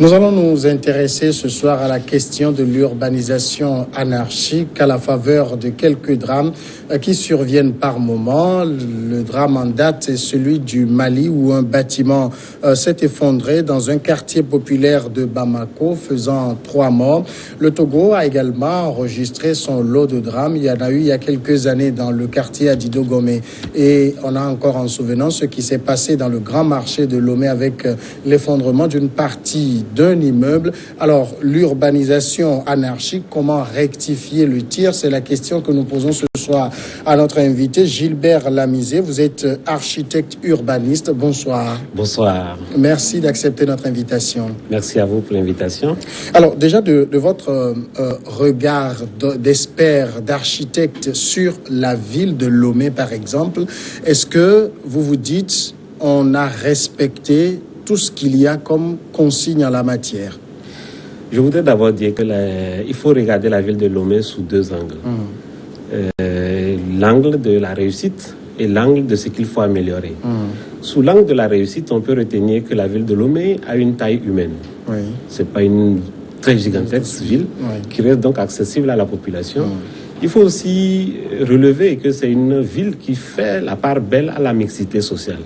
Nous allons nous intéresser ce soir à la question de l'urbanisation anarchique à la faveur de quelques drames qui surviennent par moment. Le drame en date est celui du Mali où un bâtiment s'est effondré dans un quartier populaire de Bamako, faisant 3 morts. Le Togo a également enregistré son lot de drames. Il y en a eu il y a quelques années dans le quartier Adido Gomé. Et on a encore en souvenance ce qui s'est passé dans le grand marché de Lomé avec l'effondrement d'une partie d'un immeuble. Alors, l'urbanisation anarchique, comment rectifier le tir? C'est la question que nous posons ce soir à notre invité, Gilbert Lamizé. Vous êtes architecte urbaniste. Bonsoir. Bonsoir. Merci d'accepter notre invitation. Merci à vous pour l'invitation. Alors, déjà, de votre regard d'expert, d'architecte sur la ville de Lomé, par exemple, est-ce que vous vous dites on a respecté tout ce qu'il y a comme consigne en la matière? Je voudrais d'abord dire qu'il faut regarder la ville de Lomé sous 2 angles. L'angle de la réussite et l'angle de ce qu'il faut améliorer. Sous l'angle de la réussite, on peut retenir que la ville de Lomé a une taille humaine. Oui. Ce n'est pas une très gigantesque ville qui reste donc accessible à la population. Il faut aussi relever que c'est une ville qui fait la part belle à la mixité sociale.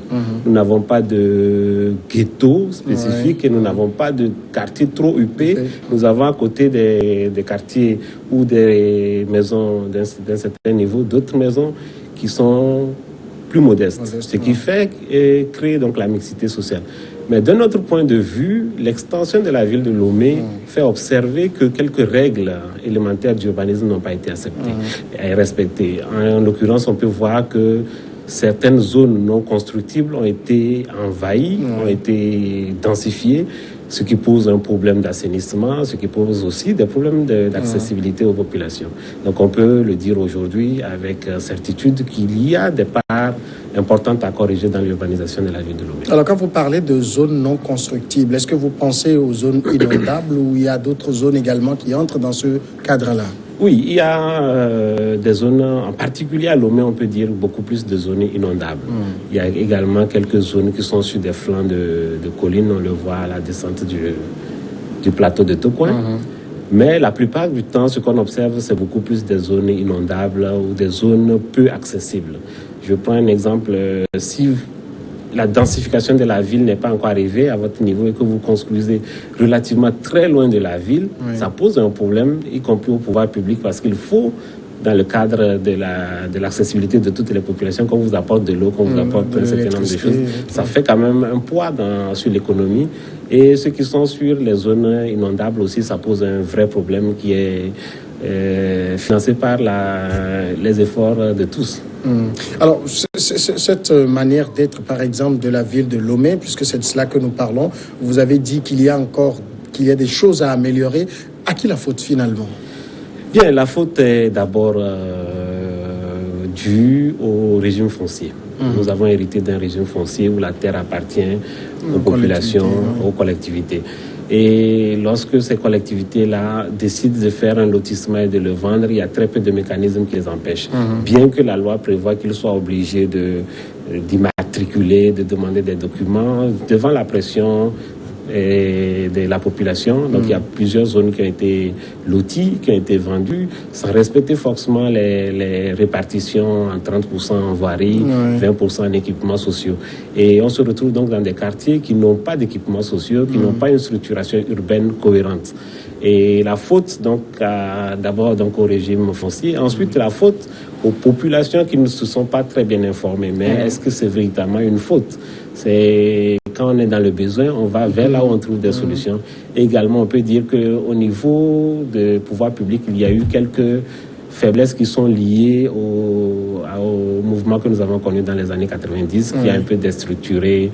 Nous n'avons pas de ghetto spécifique et nous n'avons pas de quartier trop huppé. Nous avons à côté des quartiers ou des maisons d'un certain niveau, d'autres maisons qui sont plus modestes. Ce qui fait créer donc la mixité sociale. Mais d'un autre point de vue, l'extension de la ville de Lomé fait observer que quelques règles élémentaires d'urbanisme n'ont pas été acceptées et respectées. En l'occurrence, on peut voir que certaines zones non constructibles ont été envahies, ont été densifiées, ce qui pose un problème d'assainissement, ce qui pose aussi des problèmes d'accessibilité aux populations. Donc on peut le dire aujourd'hui avec certitude qu'il y a des parts importantes à corriger dans l'urbanisation de la ville de Lomé. Alors quand vous parlez de zones non constructibles, est-ce que vous pensez aux zones inondables ou il y a d'autres zones également qui entrent dans ce cadre-là? Oui, il y a des zones, en particulier à Lomé, on peut dire beaucoup plus de zones inondables. Il y a également quelques zones qui sont sur des flancs de collines, on le voit à la descente du plateau de Tocoin. Mais la plupart du temps, ce qu'on observe, c'est beaucoup plus des zones inondables ou des zones peu accessibles. Je prends un exemple, si la densification de la ville n'est pas encore arrivée à votre niveau et que vous construisez relativement très loin de la ville, ça pose un problème, y compris au pouvoir public, parce qu'il faut, dans le cadre de l'accessibilité de toutes les populations, qu'on vous apporte de l'eau, qu'on vous apporte un certain nombre de choses. Ça fait quand même un poids sur l'économie. Et ceux qui sont sur les zones inondables aussi, ça pose un vrai problème qui est financé par les efforts de tous. Alors, cette manière d'être, par exemple, de la ville de Lomé, puisque c'est de cela que nous parlons, vous avez dit qu'il y a des choses à améliorer. À qui la faute finalement? Bien, la faute est d'abord due au régime foncier. Nous avons hérité d'un régime foncier où la terre appartient aux populations, aux collectivités. Et lorsque ces collectivités-là décident de faire un lotissement et de le vendre, il y a très peu de mécanismes qui les empêchent. Bien que la loi prévoit qu'ils soient obligés d'immatriculer, de demander des documents, devant la pression de la population. Donc il y a plusieurs zones qui ont été loties, qui ont été vendues, sans respecter forcément les répartitions en 30% en voirie, 20% en équipements sociaux. Et on se retrouve donc dans des quartiers qui n'ont pas d'équipements sociaux, qui n'ont pas une structuration urbaine cohérente. Et la faute donc d'abord donc au régime foncier, ensuite la faute aux populations qui ne se sont pas très bien informées. Mais est-ce que c'est véritablement une faute? C'est quand on est dans le besoin, on va vers là où on trouve des solutions. Et également, on peut dire qu'au niveau du pouvoir public, il y a eu quelques faiblesses qui sont liées au mouvement que nous avons connu dans les années 90, qui a un peu déstructuré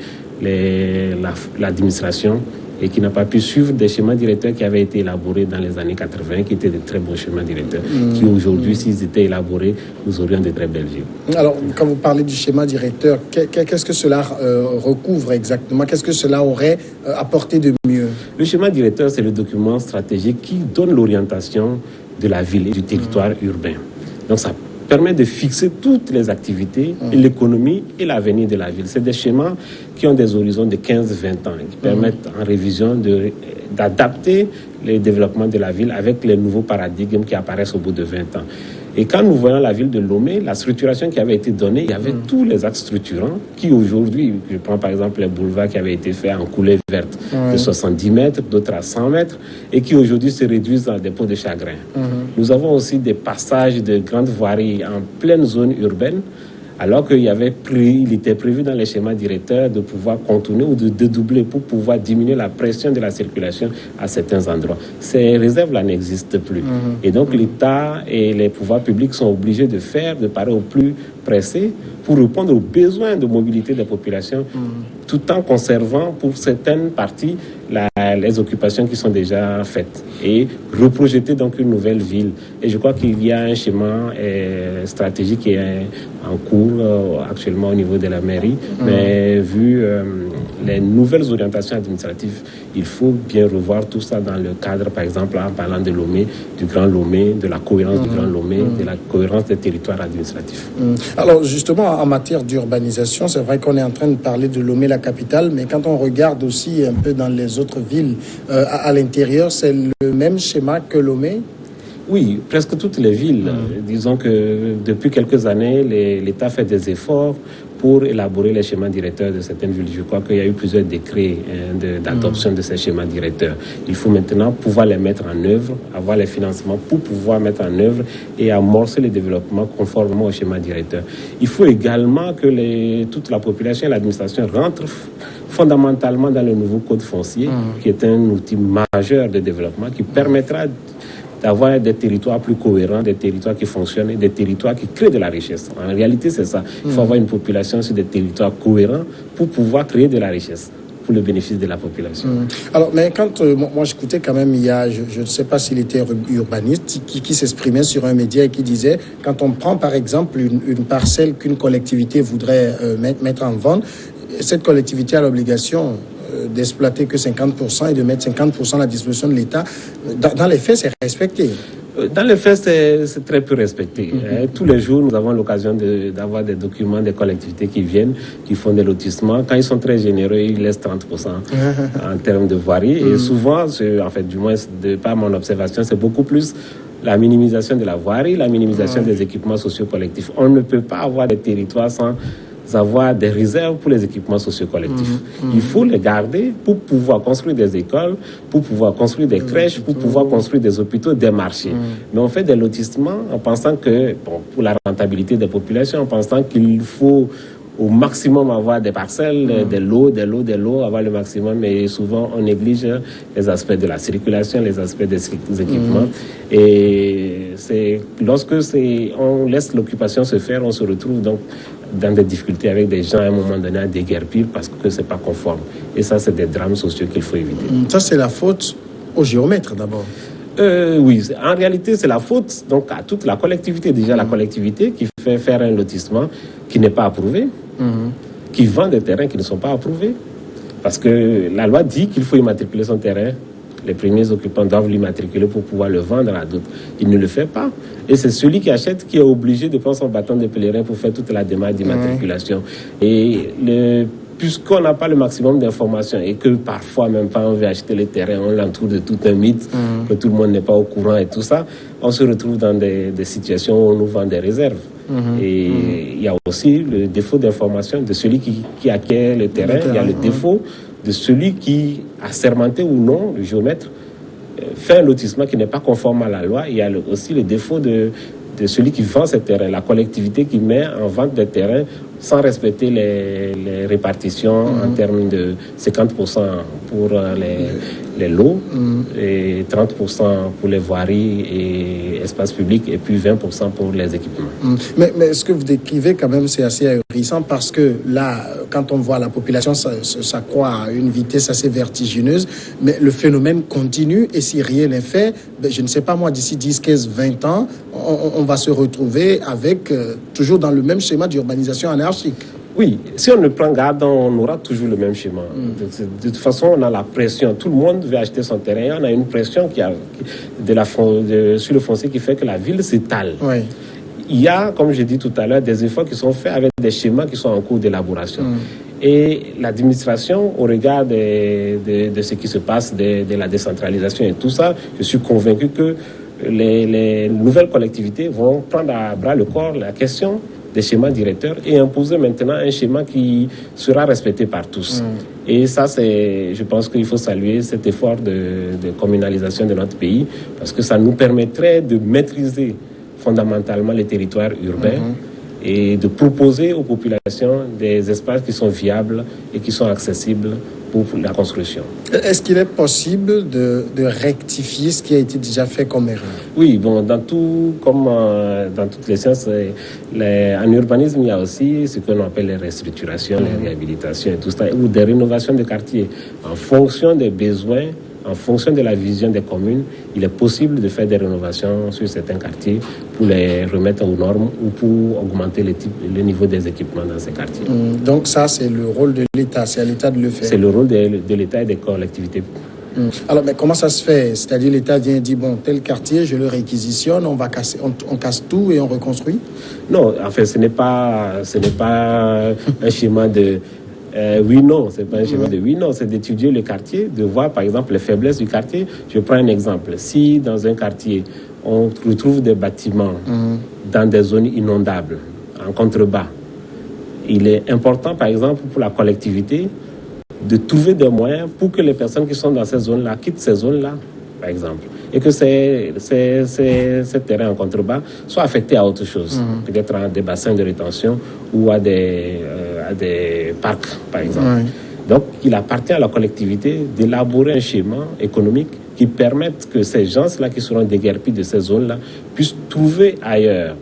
l'administration et qui n'a pas pu suivre des schémas directeurs qui avaient été élaborés dans les années 80, qui étaient de très bons schémas directeurs, qui aujourd'hui, s'ils étaient élaborés, nous aurions de très belles villes. Alors, quand vous parlez du schéma directeur, qu'est-ce que cela recouvre exactement? Qu'est-ce que cela aurait apporté de mieux? Le schéma directeur, c'est le document stratégique qui donne l'orientation de la ville et du territoire urbain. Donc, ça permet de fixer toutes les activités, l'économie et l'avenir de la ville. C'est des schémas qui ont des horizons de 15-20 ans, qui permettent en révision d'adapter le développement de la ville avec les nouveaux paradigmes qui apparaissent au bout de 20 ans. Et quand nous voyons la ville de Lomé, la structuration qui avait été donnée, il y avait tous les axes structurants qui aujourd'hui, je prends par exemple les boulevards qui avaient été faits en coulée verte de 70 mètres, d'autres à 100 mètres, et qui aujourd'hui se réduisent dans des pots de chagrin. Nous avons aussi des passages de grandes voiries en pleine zone urbaine, alors qu'il était prévu dans les schémas directeurs de pouvoir contourner ou de dédoubler pour pouvoir diminuer la pression de la circulation à certains endroits. Ces réserves-là n'existent plus. Et donc l'État et les pouvoirs publics sont obligés de parer au plus pressé pour répondre aux besoins de mobilité des populations, tout en conservant pour certaines parties les occupations qui sont déjà faites et reprojeter donc une nouvelle ville. Et je crois qu'il y a un schéma stratégique qui est en cours actuellement au niveau de la mairie, mais vu les nouvelles orientations administratives, il faut bien revoir tout ça dans le cadre, par exemple, en parlant de Lomé, du Grand Lomé, de la cohérence du Grand Lomé, de la cohérence des territoires administratifs. Alors justement, en matière d'urbanisation, c'est vrai qu'on est en train de parler de Lomé, la capitale, mais quand on regarde aussi un peu dans les autres villes à l'intérieur, c'est le même schéma que Lomé? Oui, presque toutes les villes. Disons que depuis quelques années, l'État fait des efforts pour élaborer les schémas directeurs de certaines villes. Je crois qu'il y a eu plusieurs décrets d'adoption de ces schémas directeurs. Il faut maintenant pouvoir les mettre en œuvre, avoir les financements pour pouvoir mettre en œuvre et amorcer le développement conformément au schéma directeur. Il faut également que toute la population et l'administration rentrent fondamentalement dans le nouveau code foncier, qui est un outil majeur de développement qui permettra d'avoir des territoires plus cohérents, des territoires qui fonctionnent et des territoires qui créent de la richesse. En réalité, c'est ça. Il faut avoir une population sur des territoires cohérents pour pouvoir créer de la richesse pour le bénéfice de la population. Alors, mais quand moi j'écoutais quand même, il y a, je ne sais pas s'il était urbaniste, qui s'exprimait sur un média et qui disait, quand on prend par exemple une parcelle qu'une collectivité voudrait mettre en vente, cette collectivité a l'obligation d'exploiter que 50% et de mettre 50% à la disposition de l'État. Dans les faits, c'est respecté. Dans les faits, c'est très peu respecté. Tous les jours, nous avons l'occasion d'avoir des documents des collectivités qui viennent, qui font des lotissements. Quand ils sont très généreux, ils laissent 30% en termes de voirie. Et souvent, en fait, du moins, de par mon observation, c'est beaucoup plus la minimisation de la voirie, la minimisation des équipements sociaux collectifs. On ne peut pas avoir des territoires sans avoir des réserves pour les équipements socio-collectifs. Il faut les garder pour pouvoir construire des écoles, pour pouvoir construire des crèches, pour pouvoir construire des hôpitaux, des marchés. Mais on fait des lotissements en pensant que, pour la rentabilité des populations, en pensant qu'il faut au maximum avoir des parcelles, des lots, avoir le maximum, mais souvent on néglige les aspects de la circulation, les aspects des équipements. Et c'est lorsque on laisse l'occupation se faire, on se retrouve donc dans des difficultés avec des gens à un moment donné à déguerpir parce que c'est pas conforme. Et ça, c'est des drames sociaux qu'il faut éviter. Ça, c'est la faute au géomètre d'abord. Oui, en réalité, c'est la faute donc à toute la collectivité. Déjà, la collectivité qui fait faire un lotissement qui n'est pas approuvé, qui vend des terrains qui ne sont pas approuvés. Parce que la loi dit qu'il faut immatriculer son terrain. Les premiers occupants doivent l'immatriculer pour pouvoir le vendre à d'autres. Il ne le fait pas. Et c'est celui qui achète qui est obligé de prendre son bâton de pèlerin pour faire toute la démarche d'immatriculation. Et puisqu'on n'a pas le maximum d'informations et que parfois même pas on veut acheter les terrains, on l'entoure de tout un mythe, que tout le monde n'est pas au courant et tout ça, on se retrouve dans des situations où on nous vend des réserves. Et il y a aussi le défaut d'information de celui qui acquiert le terrain, il y a le défaut de celui qui a sermenté ou non, le géomètre, fait un lotissement qui n'est pas conforme à la loi. Il y a aussi le défaut de celui qui vend ces terrains, la collectivité qui met en vente des terrains sans respecter les répartitions en termes de 50% pour les lots et 30% pour les voiries et espaces publics et puis 20% pour les équipements. Mais ce que vous décrivez quand même, c'est assez ahurissant parce que là, quand on voit la population, ça croît à une vitesse assez vertigineuse, mais le phénomène continue et si rien n'est fait, je ne sais pas moi, d'ici 10, 15, 20 ans, on va se retrouver avec toujours dans le même schéma d'urbanisation anarchique. Oui, si on ne prend garde, on aura toujours le même schéma. De toute façon, on a la pression. Tout le monde veut acheter son terrain. On a une pression sur le foncier qui fait que la ville s'étale. Oui. il y a, comme je dis tout à l'heure, des efforts qui sont faits avec des schémas qui sont en cours d'élaboration. Et l'administration, au regard de ce qui se passe, de la décentralisation et tout ça, je suis convaincu que les nouvelles collectivités vont prendre à bras le corps la question des schémas directeurs et imposer maintenant un schéma qui sera respecté par tous. Et ça, je pense qu'il faut saluer cet effort de communalisation de notre pays, parce que ça nous permettrait de maîtriser fondamentalement les territoires urbains et de proposer aux populations des espaces qui sont viables et qui sont accessibles pour la construction. Est-ce qu'il est possible de rectifier ce qui a été déjà fait comme erreur? Oui, bon, dans tout, comme dans toutes les sciences, en urbanisme, il y a aussi ce qu'on appelle les restructurations, les réhabilitations et tout ça, ou des rénovations de quartiers. En fonction des besoins, en fonction de la vision des communes, il est possible de faire des rénovations sur certains quartiers pour les remettre aux normes ou pour augmenter le niveau des équipements dans ces quartiers. Donc ça, c'est le rôle de l'État, c'est à l'État de le faire. C'est le rôle de l'État et des collectivités. Alors, mais comment ça se fait? C'est-à-dire l'État vient et dit, bon, tel quartier, je le réquisitionne, on casse tout et on reconstruit? Non, en fait, ce n'est pas un schéma de... oui, non, c'est pas un schéma de oui, non, c'est d'étudier le quartier, de voir par exemple les faiblesses du quartier. Je prends un exemple. Si dans un quartier, on retrouve des bâtiments dans des zones inondables, en contrebas, il est important par exemple pour la collectivité de trouver des moyens pour que les personnes qui sont dans ces zones-là quittent ces zones-là, par exemple, et que ces terrains en contrebas soient affectés à autre chose, peut-être à des bassins de rétention ou à des parcs, par exemple. Donc, il appartient à la collectivité d'élaborer un schéma économique qui permette que ces gens-là qui seront déguerpis de ces zones-là puissent trouver ailleurs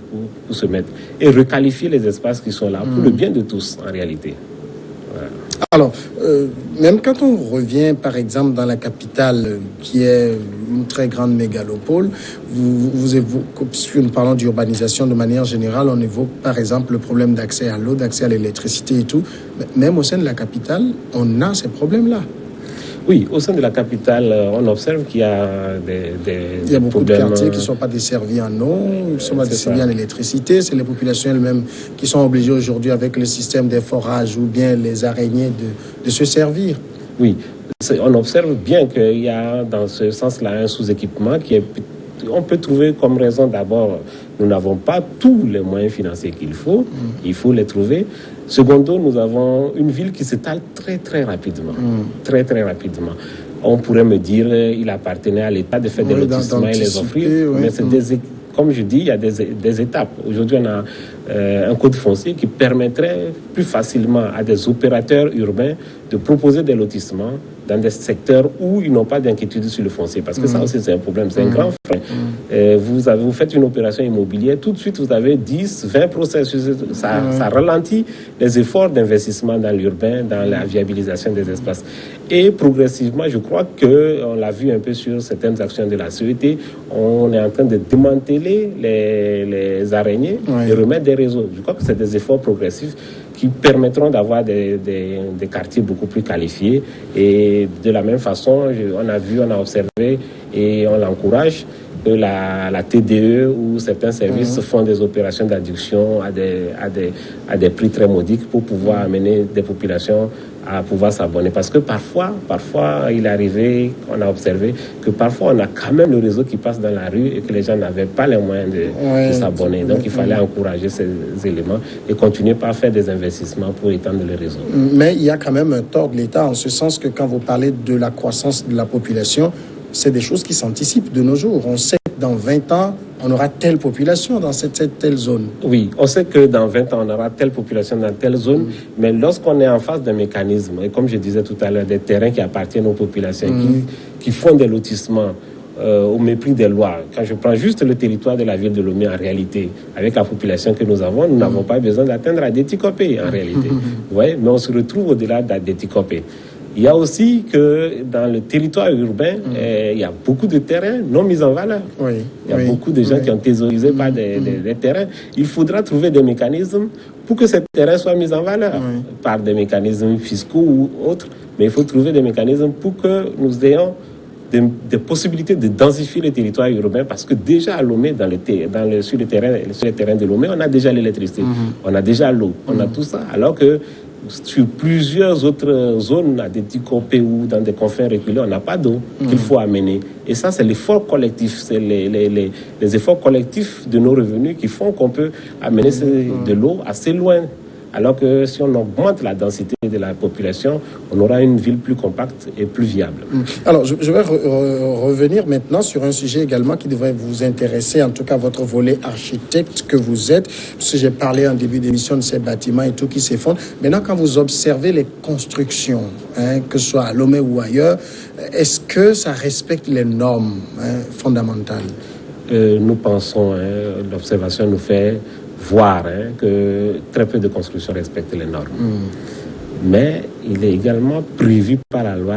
pour se mettre et requalifier les espaces qui sont là pour le bien de tous, en réalité. Voilà. Alors, même quand on revient, par exemple, dans la capitale, qui est une très grande mégalopole, vous évoquez, puisque nous parlons d'urbanisation de manière générale, on évoque, par exemple, le problème d'accès à l'eau, d'accès à l'électricité et tout. Même au sein de la capitale, on a ces problèmes-là. Oui, au sein de la capitale, on observe qu'il y a il y a beaucoup de quartiers qui ne sont pas desservis en eau, qui ne sont pas desservis en électricité. C'est les populations elles-mêmes qui sont obligées aujourd'hui, avec le système des forages ou bien les araignées, de se servir. Oui, on observe bien qu'il y a dans ce sens-là un sous-équipement qui est... On peut trouver comme raison d'abord, nous n'avons pas tous les moyens financiers qu'il faut, il faut les trouver. Secondo, nous avons une ville qui s'étale très très rapidement, très très rapidement. On pourrait me dire il appartenait à l'État de faire des lotissements et les offrir, mais c'est comme je dis, il y a des étapes. Aujourd'hui, on a un code foncier qui permettrait plus facilement à des opérateurs urbains de proposer des lotissements dans des secteurs où ils n'ont pas d'inquiétude sur le foncier. Parce que ça aussi, c'est un problème, c'est un grand frein. Vous faites une opération immobilière, tout de suite, vous avez 10, 20 processus. Ça ralentit les efforts d'investissement dans l'urbain, dans la viabilisation des espaces. Et progressivement, je crois qu'on l'a vu un peu sur certaines actions de la CET, on est en train de démanteler les araignées et remettre des réseaux. Je crois que c'est des efforts progressifs qui permettront d'avoir des quartiers beaucoup plus qualifiés. Et de la même façon, on a observé et on l'encourage que la TDE ou certains services font des opérations d'adduction à des prix très modiques pour pouvoir amener des populations à pouvoir s'abonner. Parce que parfois, il est arrivé, on a observé que parfois on a quand même le réseau qui passe dans la rue et que les gens n'avaient pas les moyens de s'abonner. Donc il fallait encourager ces éléments et continuer par faire des investissements pour étendre le réseau. Mais il y a quand même un tort de l'État en ce sens que quand vous parlez de la croissance de la population, c'est des choses qui s'anticipent de nos jours. On sait que dans 20 ans, on aura telle population dans telle zone. Oui, on sait que dans 20 ans, on aura telle population dans telle zone, mais lorsqu'on est en face d'un mécanisme, et comme je disais tout à l'heure, des terrains qui appartiennent aux populations, qui font des lotissements au mépris des lois. Quand je prends juste le territoire de la ville de Lomé, en réalité, avec la population que nous avons, nous n'avons pas besoin d'atteindre à Déticopé, en réalité. Vous voyez, mais on se retrouve au-delà d'Adéticopé. Il y a aussi que dans le territoire urbain, il y a beaucoup de terrains non mis en valeur. Il y a beaucoup de gens qui ont thésaurisé par des terrains. Il faudra trouver des mécanismes pour que ces terrains soient mis en valeur par des mécanismes fiscaux ou autres. Mais il faut trouver des mécanismes pour que nous ayons des possibilités de densifier les territoires urbains, parce que déjà à Lomé, sur les terrains de Lomé, on a déjà l'électricité, on a déjà l'eau, on a tout ça, alors que sur plusieurs autres zones, à des petits copés ou dans des confins reculés, on n'a pas d'eau qu'il faut amener. Et ça, c'est l'effort collectif, c'est les efforts collectifs de nos revenus qui font qu'on peut amener de l'eau assez loin. Alors que si on augmente la densité de la population, on aura une ville plus compacte et plus viable. Alors, je vais revenir maintenant sur un sujet également qui devrait vous intéresser, en tout cas votre volet architecte que vous êtes, parce que j'ai parlé en début d'émission de ces bâtiments et tout qui s'effondrent. Maintenant, quand vous observez les constructions, que ce soit à Lomé ou ailleurs, est-ce que ça respecte les normes fondamentales? Nous pensons, l'observation nous fait voir que très peu de constructions respectent les normes. Mais il est également prévu par la loi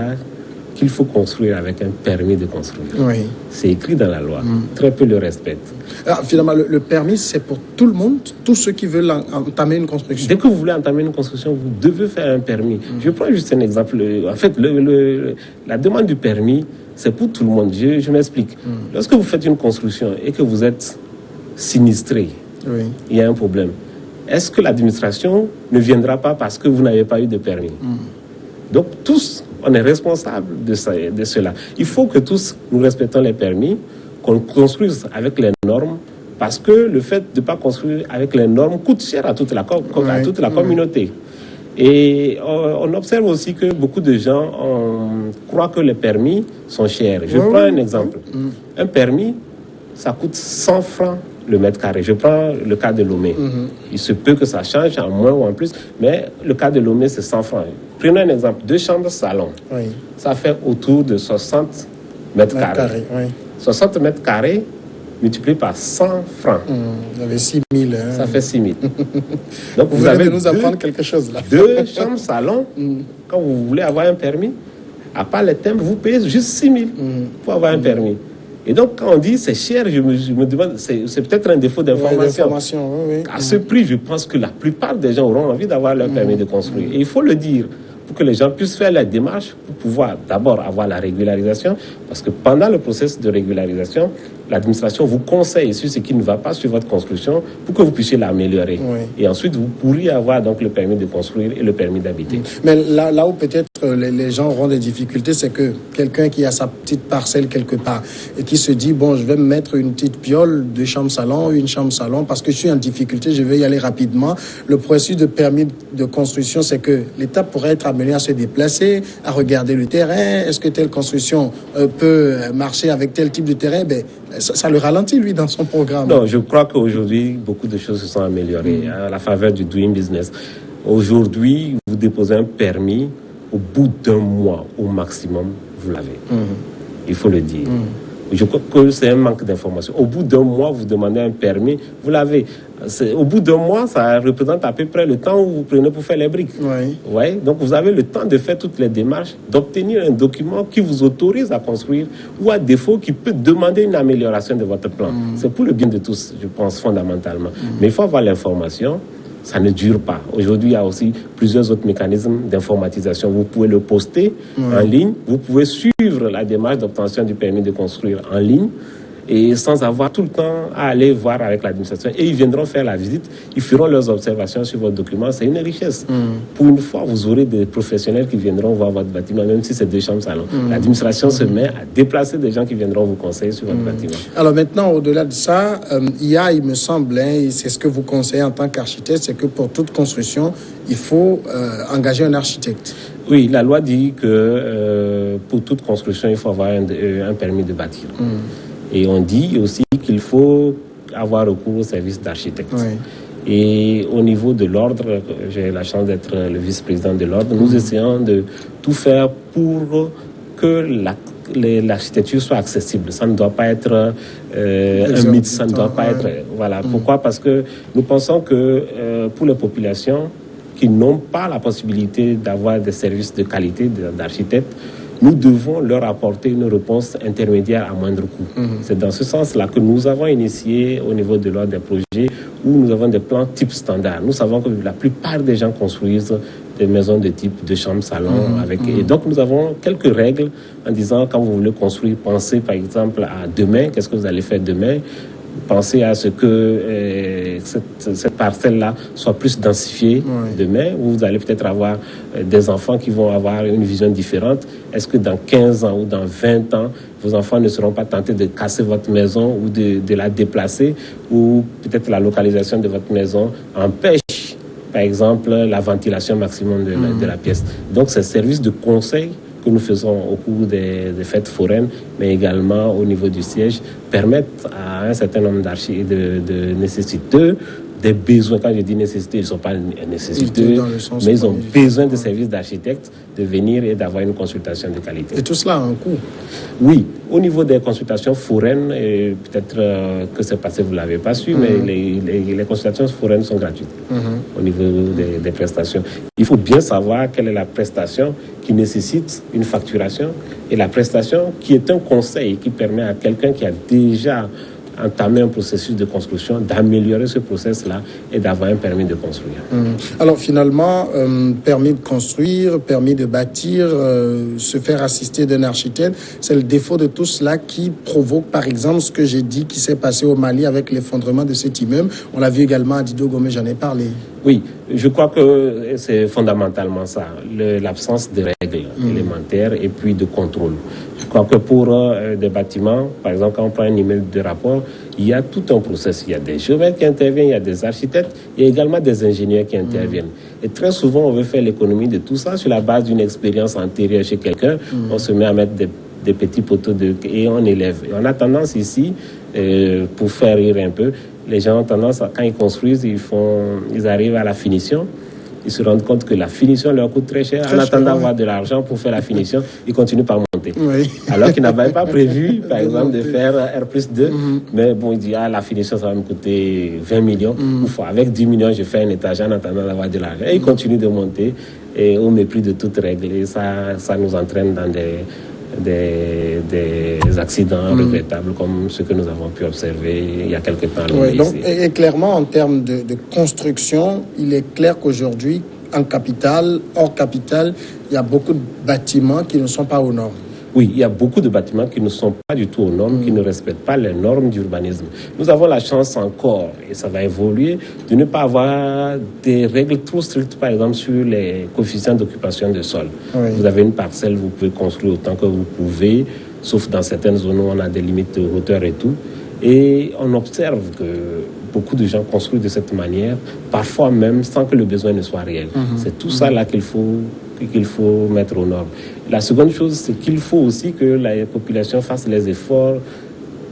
qu'il faut construire avec un permis de construire. Oui. C'est écrit dans la loi. Très peu le respectent. Alors, finalement, le permis, c'est pour tout le monde, tous ceux qui veulent entamer une construction. Dès que vous voulez entamer une construction, vous devez faire un permis. Je prends juste un exemple. En fait, la demande du permis, c'est pour tout le monde. Je m'explique. Lorsque vous faites une construction et que vous êtes sinistré, oui, il y a un problème. Est-ce que l'administration ne viendra pas parce que vous n'avez pas eu de permis? Donc tous, on est responsable de cela. Il faut que tous nous respectons les permis, qu'on construise avec les normes, parce que le fait de ne pas construire avec les normes coûte cher à toute la communauté. Et on observe aussi que beaucoup de gens croient que les permis sont chers. Je prends un exemple. Un permis, ça coûte 100 francs le mètre carré. Je prends le cas de Lomé. Il se peut que ça change en moins ou en plus, mais le cas de Lomé, c'est 100 francs. Prenons un exemple. 2 chambres salon. Oui. Ça fait autour de 60 mètres carrés. Oui. 60 mètres carrés multiplié par 100 francs. Vous avez 6 000. Ça fait 6 000. Donc vous avez nous apprendre quelque chose là. 2 chambres salon, quand vous voulez avoir un permis, à part les thèmes, vous payez juste 6 000 pour avoir un permis. Et donc, quand on dit c'est cher, je me demande, c'est peut-être un défaut d'information. Oui. À ce prix, je pense que la plupart des gens auront envie d'avoir leur permis de construire. Et il faut le dire, pour que les gens puissent faire la démarche pour pouvoir d'abord avoir la régularisation, parce que pendant le processus de régularisation, l'administration vous conseille sur ce qui ne va pas sur votre construction pour que vous puissiez l'améliorer. Oui. Et ensuite, vous pourriez avoir donc le permis de construire et le permis d'habiter. Mais là où peut-être les gens auront des difficultés, c'est que quelqu'un qui a sa petite parcelle quelque part et qui se dit, bon, je vais me mettre une petite piole, 2 chambres salon, une chambre salon, parce que je suis en difficulté, je vais y aller rapidement. Le processus de permis de construction, c'est que l'État pourrait être amené à se déplacer, à regarder le terrain. Est-ce que telle construction peut marcher avec tel type de terrain? Ça le ralentit, lui, dans son programme. Non, je crois qu'aujourd'hui, beaucoup de choses se sont améliorées à la faveur du doing business. Aujourd'hui, vous déposez un permis, au bout d'un mois au maximum, vous l'avez. Il faut le dire. Je crois que c'est un manque d'information. Au bout d'un mois, vous demandez un permis, vous l'avez. Au bout d'un mois, ça représente à peu près le temps où vous prenez pour faire les briques. Oui. Ouais? Donc, vous avez le temps de faire toutes les démarches, d'obtenir un document qui vous autorise à construire ou à défaut qui peut demander une amélioration de votre plan. C'est pour le bien de tous, je pense, fondamentalement. Mais il faut avoir l'information. Ça ne dure pas. Aujourd'hui, il y a aussi plusieurs autres mécanismes d'informatisation. Vous pouvez le poster en ligne. Vous pouvez suivre la démarche d'obtention du permis de construire en ligne et sans avoir tout le temps à aller voir avec l'administration. Et ils viendront faire la visite. Ils feront leurs observations sur votre document. C'est une richesse. Pour une fois, vous aurez des professionnels qui viendront voir votre bâtiment, même si c'est 2 chambres salon. L'administration se met à déplacer des gens qui viendront vous conseiller sur votre bâtiment. Alors maintenant, au-delà de ça, il me semble, et c'est ce que vous conseillez en tant qu'architecte, c'est que pour toute construction, il faut engager un architecte. Oui, la loi dit que pour toute construction, il faut avoir un permis de bâtir. Et on dit aussi qu'il faut avoir recours au service d'architecte. Oui. Et au niveau de l'ordre, j'ai la chance d'être le vice-président de l'ordre, nous essayons de tout faire pour que l'architecture soit accessible. Ça ne doit pas être un mythe, ça ne doit pas être... Voilà. Pourquoi? Parce que nous pensons que pour les populations qui n'ont pas la possibilité d'avoir des services de qualité d'architecte, nous devons leur apporter une réponse intermédiaire à moindre coût. C'est dans ce sens-là que nous avons initié au niveau de l'ordre des projets où nous avons des plans type standard. Nous savons que la plupart des gens construisent des maisons de type de chambre, salon. Et donc, nous avons quelques règles en disant, quand vous voulez construire, pensez par exemple à demain, qu'est-ce que vous allez faire demain? Pensez à ce que cette parcelle-là soit plus densifiée demain, où vous allez peut-être avoir des enfants qui vont avoir une vision différente. Est-ce que dans 15 ans ou dans 20 ans, vos enfants ne seront pas tentés de casser votre maison ou de la déplacer, ou peut-être la localisation de votre maison empêche, par exemple, la ventilation maximum de la pièce. Donc, ces services de conseil que nous faisons au cours des fêtes foraines, mais également au niveau du siège, permettent à un certain nombre d'archis de nécessiteux, des besoins. Quand je dis nécessiteux, ils ne sont pas nécessiteux, mais ils ont besoin de services d'architectes, de venir et d'avoir une consultation de qualité. Et tout cela a un coût? Oui, au niveau des consultations foraines, peut-être que c'est passé, vous ne l'avez pas su, mais les consultations foraines sont gratuites au niveau des prestations. Il faut bien savoir quelle est la prestation qui nécessite une facturation et la prestation qui est un conseil qui permet à quelqu'un qui a déjà entamer un processus de construction, d'améliorer ce process-là et d'avoir un permis de construire. Alors finalement, permis de construire, permis de bâtir, se faire assister d'un architecte, c'est le défaut de tout cela qui provoque, par exemple, ce que j'ai dit qui s'est passé au Mali avec l'effondrement de cet immeuble. On l'a vu également à Dido Gomé, j'en ai parlé. Oui, je crois que c'est fondamentalement ça, l'absence de règles élémentaires et puis de contrôle. Je crois que pour des bâtiments, par exemple, quand on prend un immeuble de rapport, il y a tout un processus. Il y a des géomètres qui interviennent, il y a des architectes, il y a également des ingénieurs qui interviennent. Et très souvent, on veut faire l'économie de tout ça sur la base d'une expérience antérieure chez quelqu'un. On se met à mettre des petits poteaux et on élève. Et on a tendance ici, pour faire rire un peu, les gens ont tendance, quand ils construisent, ils arrivent à la finition. Ils se rendent compte que la finition leur coûte très cher. En attendant d'avoir de l'argent pour faire la finition, ils continuent par monter. Alors qu'ils n'avaient pas prévu, par exemple, de faire R+2. Mais bon, ils disent, la finition, ça va me coûter 20 millions. Avec 10 millions, je fais un étage en attendant d'avoir de l'argent. Et ils continuent de monter et au mépris de toute règle. Et ça nous entraîne dans des accidents regrettables comme ceux que nous avons pu observer il y a quelques temps. Donc, et clairement, en termes de construction, il est clair qu'aujourd'hui, en capitale, hors capitale, il y a beaucoup de bâtiments qui ne sont pas aux normes. Oui, il y a beaucoup de bâtiments qui ne sont pas du tout aux normes, qui ne respectent pas les normes d'urbanisme. Nous avons la chance encore, et ça va évoluer, de ne pas avoir des règles trop strictes, par exemple, sur les coefficients d'occupation de sol. Vous avez une parcelle, vous pouvez construire autant que vous pouvez, sauf dans certaines zones où on a des limites de hauteur et tout. Et on observe que beaucoup de gens construisent de cette manière, parfois même sans que le besoin ne soit réel. C'est tout ça là qu'il faut mettre aux normes. La seconde chose, c'est qu'il faut aussi que la population fasse les efforts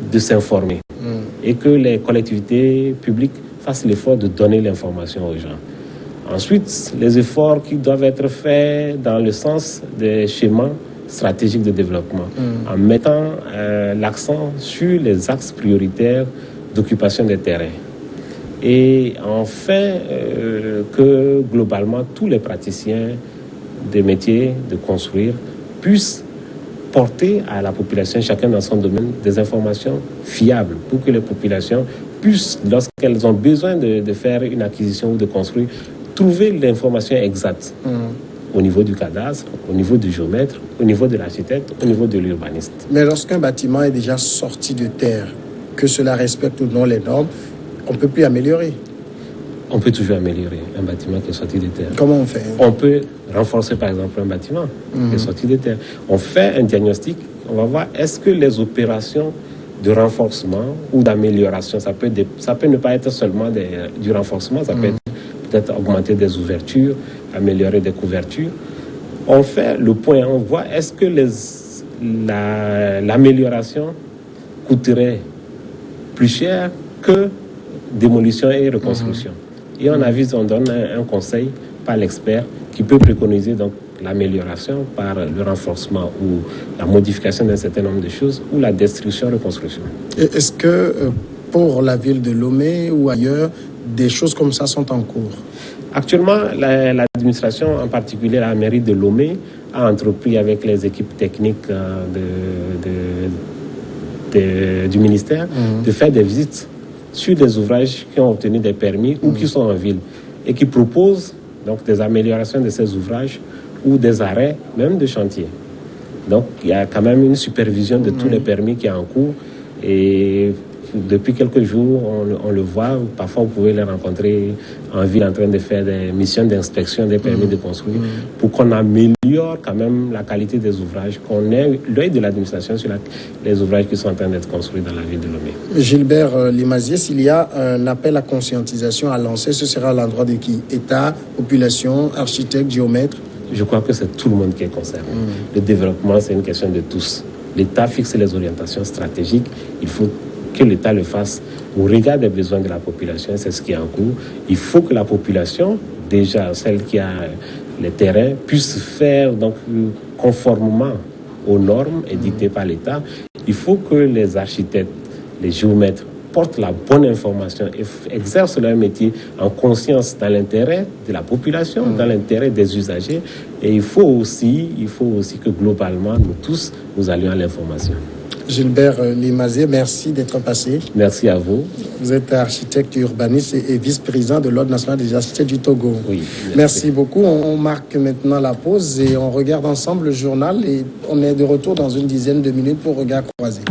de s'informer et que les collectivités publiques fassent l'effort de donner l'information aux gens. Ensuite, les efforts qui doivent être faits dans le sens des schémas stratégiques de développement, en mettant l'accent sur les axes prioritaires d'occupation des terrains. Et enfin, que globalement, tous les praticiens des métiers de construire puissent porter à la population, chacun dans son domaine, des informations fiables pour que les populations puissent, lorsqu'elles ont besoin de faire une acquisition ou de construire, trouver l'information exacte au niveau du cadastre, au niveau du géomètre, au niveau de l'architecte, au niveau de l'urbaniste. Mais lorsqu'un bâtiment est déjà sorti de terre, que cela respecte ou non les normes, on ne peut plus améliorer. On peut toujours améliorer un bâtiment qui est sorti de terre. Comment on fait? On peut renforcer par exemple un bâtiment qui est sorti de terre. On fait un diagnostic, on va voir est-ce que les opérations de renforcement ou d'amélioration, ça peut ne pas être seulement du renforcement, ça peut être peut-être augmenter des ouvertures, améliorer des couvertures. On fait le point, on voit est-ce que l'amélioration coûterait plus cher que démolition et reconstruction. Et on avise, on donne un conseil par l'expert qui peut préconiser donc l'amélioration par le renforcement ou la modification d'un certain nombre de choses ou la destruction, reconstruction. Est-ce que pour la ville de Lomé ou ailleurs, des choses comme ça sont en cours? Actuellement, l'administration, en particulier la mairie de Lomé, a entrepris avec les équipes techniques du ministère de faire des visites sur des ouvrages qui ont obtenu des permis ou qui sont en ville et qui proposent donc des améliorations de ces ouvrages ou des arrêts, même de chantier. Donc il y a quand même une supervision de tous les permis qui est en cours et depuis quelques jours, on le voit. Parfois, vous pouvez les rencontrer en ville en train de faire des missions d'inspection des permis de construire pour qu'on améliore quand même la qualité des ouvrages, qu'on ait l'œil de l'administration sur les ouvrages qui sont en train d'être construits dans la ville de Lomé. Gilbert Limazié, s'il y a un appel à conscientisation à lancer, ce sera à l'endroit de qui? État, population, architecte, géomètre? Je crois que c'est tout le monde qui est concerné. Le développement, c'est une question de tous. L'État fixe les orientations stratégiques. Il faut que l'État le fasse au regard des besoins de la population, c'est ce qui est en cours. Il faut que la population, déjà celle qui a les terrains, puisse faire donc conformément aux normes édictées par l'État. Il faut que les architectes, les géomètres portent la bonne information et exercent leur métier en conscience dans l'intérêt de la population, dans l'intérêt des usagers. Et il faut aussi que globalement, nous tous, nous allions à l'information. Gilbert Limazié, merci d'être passé. Merci à vous. Vous êtes architecte urbaniste et vice-président de l'Ordre national des architectes du Togo. Oui. Merci beaucoup. On marque maintenant la pause et on regarde ensemble le journal et on est de retour dans une dizaine de minutes pour Regard croisé.